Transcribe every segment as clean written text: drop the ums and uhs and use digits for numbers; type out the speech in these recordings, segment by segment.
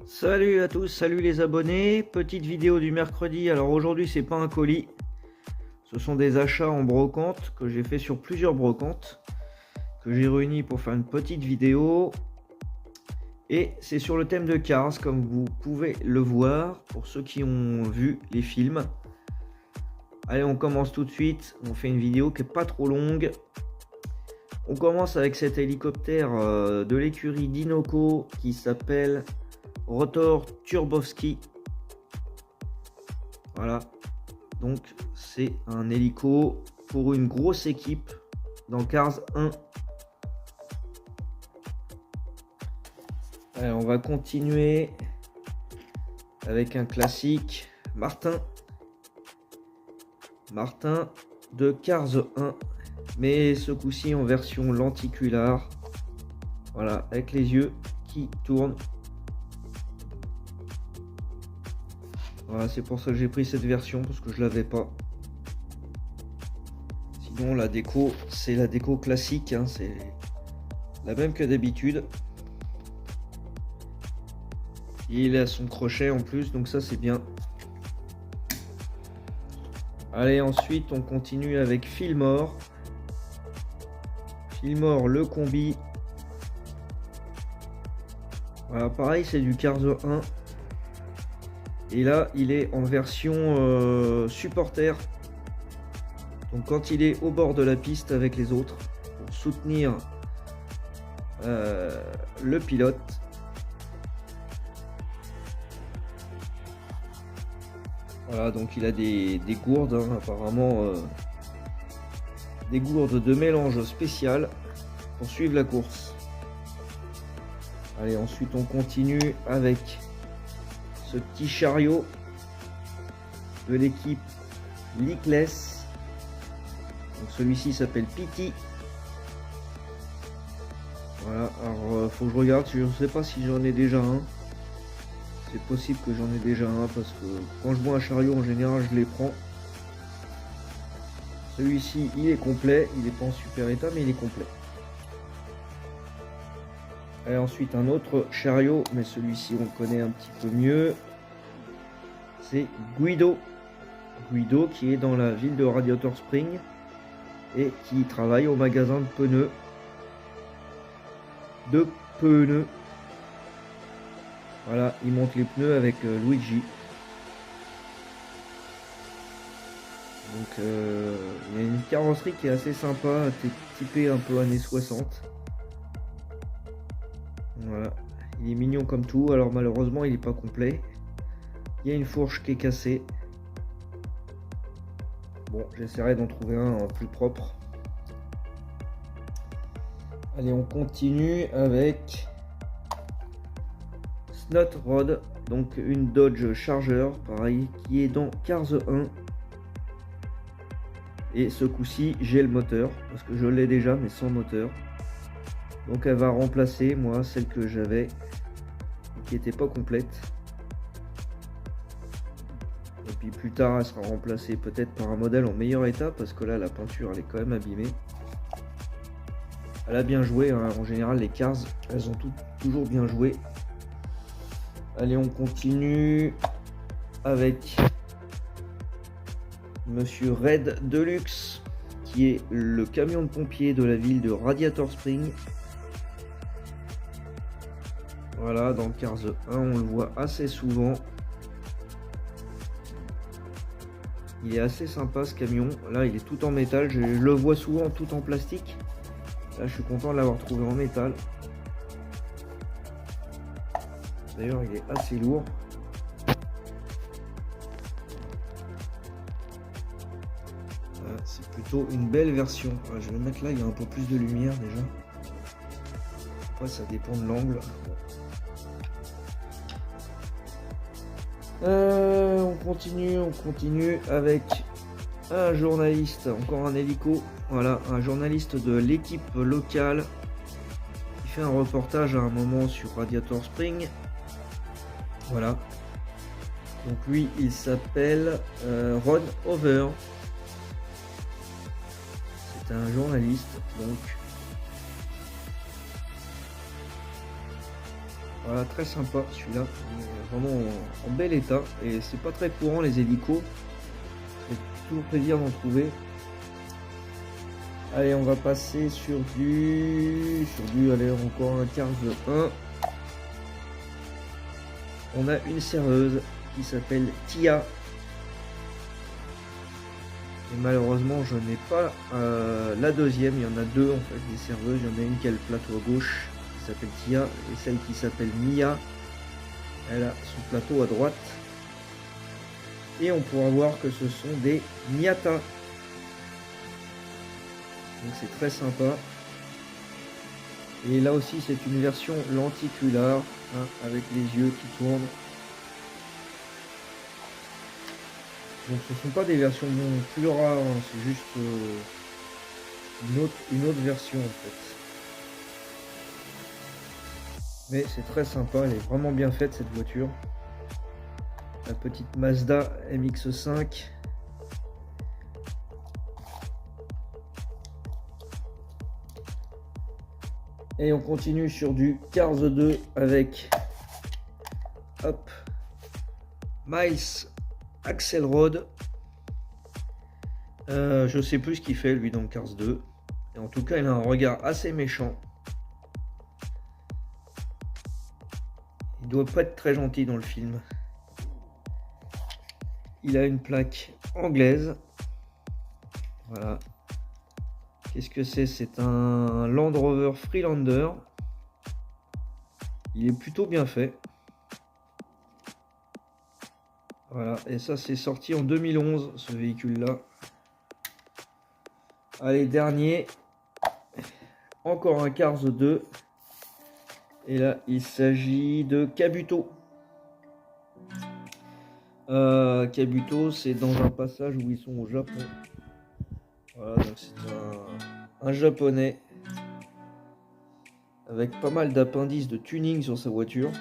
Salut à tous, salut les abonnés, petite vidéo du mercredi. Alors aujourd'hui c'est pas un colis, ce sont des achats en brocante que j'ai fait sur plusieurs brocantes, que j'ai réunis pour faire une petite vidéo. Et c'est sur le thème de Cars, comme vous pouvez le voir, pour ceux qui ont vu les films. Allez, on commence tout de suite, on fait une vidéo qui est pas trop longue. On commence avec cet hélicoptère de l'écurie Dinoco qui s'appelle Rotor Turbowski. Voilà, donc c'est un hélico pour une grosse équipe dans Cars 1. Allez, on va continuer avec un classique, Martin de Cars 1, mais ce coup-ci en version lenticular. Voilà, avec les yeux qui tournent. Voilà, c'est pour ça que j'ai pris cette version, parce que je l'avais pas. Sinon la déco, c'est la déco classique, hein, c'est la même que d'habitude. Il a son crochet en plus, donc ça c'est bien. Allez, ensuite on continue avec Fillmore. Fillmore le combi. Voilà, pareil, c'est du Cars 1. Et là, il est en version supporter. Donc quand il est au bord de la piste avec les autres, pour soutenir le pilote. Voilà, donc il a des gourdes, hein, apparemment des gourdes de mélange spéciales pour suivre la course. Allez, ensuite on continue avec ce petit chariot de l'équipe Leakless. Donc celui-ci s'appelle Pity. Voilà, alors faut que je regarde, je ne sais pas si j'en ai déjà un. C'est possible que j'en ai déjà un parce que quand je vois un chariot en général je les prends. Celui-ci il est complet, il n'est pas en super état mais il est complet. Et ensuite un autre chariot, mais celui-ci on le connaît un petit peu mieux. C'est Guido. Guido qui est dans la ville de Radiator Springs et qui travaille au magasin de pneus. Voilà, il monte les pneus avec Luigi. Donc il y a une carrosserie qui est assez sympa, typée un peu années 60. Voilà, il est mignon comme tout, alors malheureusement il n'est pas complet. Il y a une fourche qui est cassée. Bon, j'essaierai d'en trouver un plus propre. Allez, on continue avec Snot Rod, donc une Dodge Charger, pareil, qui est dans Cars 1. Et ce coup-ci, j'ai le moteur, parce que je l'ai déjà, mais sans moteur. Donc elle va remplacer, moi, celle que j'avais, qui n'était pas complète. Et puis plus tard, elle sera remplacée peut-être par un modèle en meilleur état, parce que là, la peinture, elle est quand même abîmée. Elle a bien joué, hein. En général, les Cars, elles ont toujours bien joué. Allez, on continue avec Monsieur Red Deluxe, qui est le camion de pompier de la ville de Radiator Springs. Voilà, dans Cars 1, on le voit assez souvent. Il est assez sympa ce camion. Là, il est tout en métal. Je le vois souvent tout en plastique. Là, je suis content de l'avoir trouvé en métal. D'ailleurs, il est assez lourd. Voilà, c'est plutôt une belle version. Voilà, je vais le mettre là, il y a un peu plus de lumière déjà. Après, ça dépend de l'angle. On continue avec un journaliste, encore un hélico. Voilà, un journaliste de l'équipe locale qui fait un reportage à un moment sur Radiator Springs. Voilà. Donc lui, il s'appelle Ron Over. C'est un journaliste, donc Voilà, très sympa celui-là, vraiment en bel état, et c'est pas très courant les hélicos, c'est toujours plaisir d'en trouver. Allez, on va passer sur du allez, encore un Cars 1. On a une serveuse qui s'appelle Tia. Et malheureusement, je n'ai pas la deuxième. Il y en a deux en fait, des serveuses. Il y en a une qui a le plateau à gauche, qui s'appelle Tia, et celle qui s'appelle Mia, elle a son plateau à droite. Et on pourra voir que ce sont des Miata. Donc c'est très sympa. Et là aussi, c'est une version lenticulaire, hein, avec les yeux qui tournent. Donc ce ne sont pas des versions plus rares, hein, c'est juste une autre version en fait. Mais c'est très sympa, elle est vraiment bien faite cette voiture. La petite Mazda MX-5. Et on continue sur du Cars 2 avec hop, Miles Axelrod. Je sais plus ce qu'il fait lui dans le Cars 2. Et en tout cas, il a un regard assez méchant. Il doit pas être très gentil dans le film. Il a une plaque anglaise. Voilà. Qu'est-ce que c'est? C'est un Land Rover Freelander. Il est plutôt bien fait. Voilà, et ça c'est sorti en 2011 ce véhicule là. Allez, dernier, encore un Cars 2, et là il s'agit de Kabuto. Kabuto, c'est dans un passage où ils sont au Japon. Voilà, donc c'est un japonais avec pas mal d'appendices de tuning sur sa voiture.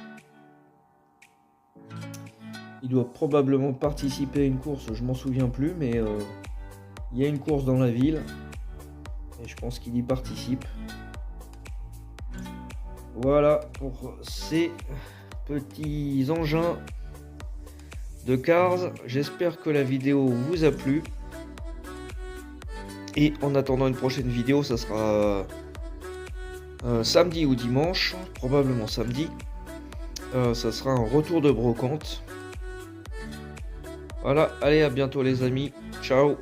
Il doit probablement participer à une course, je m'en souviens plus, mais il y a une course dans la ville et je pense qu'il y participe. Voilà pour ces petits engins de Cars. J'espère que la vidéo vous a plu. Et en attendant une prochaine vidéo, ça sera samedi ou dimanche, probablement samedi. Ça sera un retour de brocante. Voilà, allez, à bientôt les amis. Ciao.